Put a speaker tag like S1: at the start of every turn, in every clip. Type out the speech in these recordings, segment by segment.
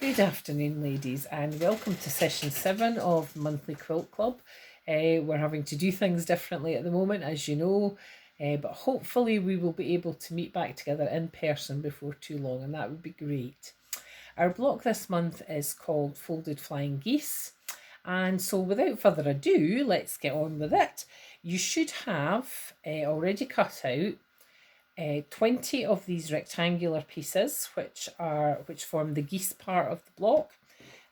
S1: Good afternoon, ladies, and welcome to session 7 of Monthly Quilt Club. We're having to do things differently at the moment, as you know, but hopefully we will be able to meet back together in person before too long, and that would be great. Our block this month is called Folded Flying Geese, and so without further ado, let's get on with it. You should have already cut out 20 of these rectangular pieces which form the geese part of the block,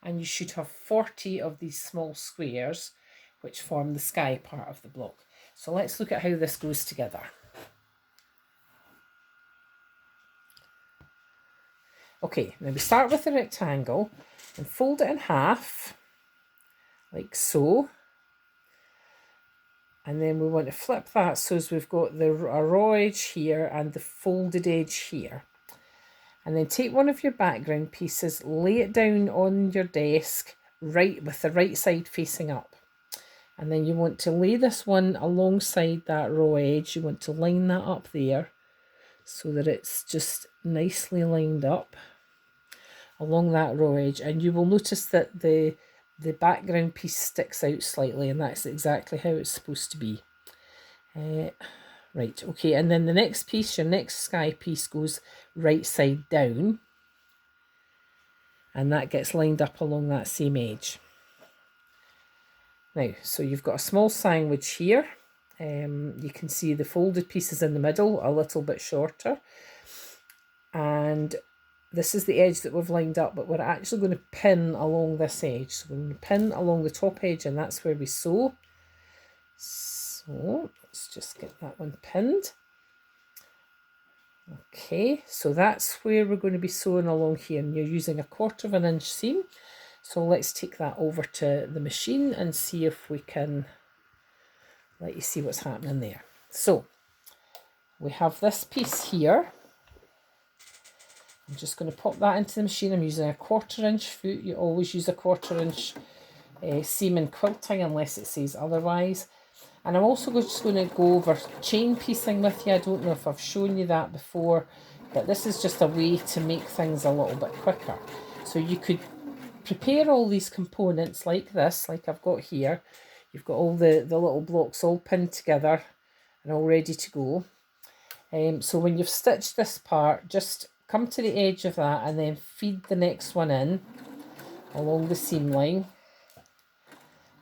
S1: and you should have 40 of these small squares which form the sky part of the block. So let's look at how this goes together. Okay, now we start with the rectangle and fold it in half like so. And then we want to flip that so as we've got a raw edge here and the folded edge here. And then take one of your background pieces, lay it down on your desk with the right side facing up. And then you want to lay this one alongside that raw edge. You want to line that up there so that it's just nicely lined up along that raw edge. And you will notice that the background piece sticks out slightly, and that's exactly how it's supposed to be. Right, okay, and then the next piece, your next sky piece, goes right side down, and that gets lined up along that same edge. Now, so you've got a small sandwich here. You can see the folded pieces in the middle, a little bit shorter, and this is the edge that we've lined up, but we're actually going to pin along this edge. So we're going to pin along the top edge, and that's where we sew. So let's just get that one pinned. Okay, so that's where we're going to be sewing along here, and you're using a 1/4 inch seam. So let's take that over to the machine and see if we can let you see what's happening there. So we have this piece here. I'm just going to pop that into the machine. I'm using a 1/4 inch foot. You always use a 1/4 inch seam in quilting unless it says otherwise. And I'm also just going to go over chain piecing with you. I don't know if I've shown you that before, but this is just a way to make things a little bit quicker. So you could prepare all these components like this, like I've got here. You've got all the little blocks all pinned together and all ready to go. So when you've stitched this part, just come to the edge of that and then feed the next one in along the seam line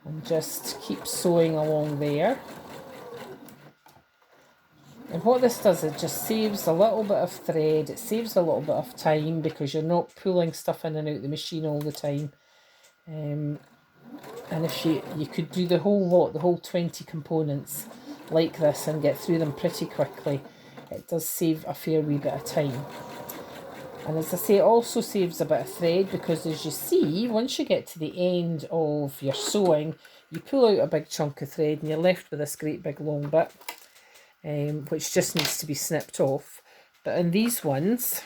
S1: and just keep sewing along there. And what this does, it just saves a little bit of thread, it saves a little bit of time because you're not pulling stuff in and out the machine all the time. And if you could do the whole lot, the whole 20 components like this and get through them pretty quickly, it does save a fair wee bit of time. And as I say, it also saves a bit of thread because, as you see, once you get to the end of your sewing, you pull out a big chunk of thread and you're left with this great big long bit, which just needs to be snipped off. But in these ones,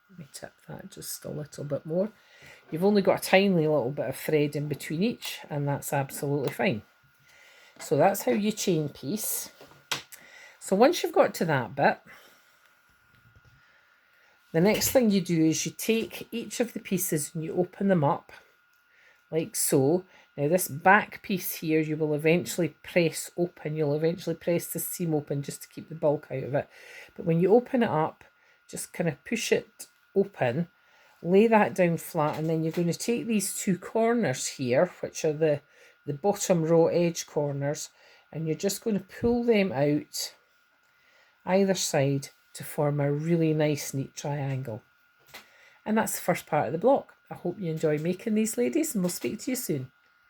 S1: let me tip that just a little bit more, you've only got a tiny little bit of thread in between each, and that's absolutely fine. So that's how you chain piece. So once you've got to that bit, the next thing you do is you take each of the pieces and you open them up like so. Now this back piece here you will eventually press open. You'll eventually press the seam open just to keep the bulk out of it. But when you open it up, just kind of push it open, lay that down flat, and then you're going to take these two corners here, which are the bottom raw edge corners, and you're just going to pull them out either side to form a really nice neat triangle. And that's the first part of the block. I hope you enjoy making these, ladies, and we'll speak to you soon.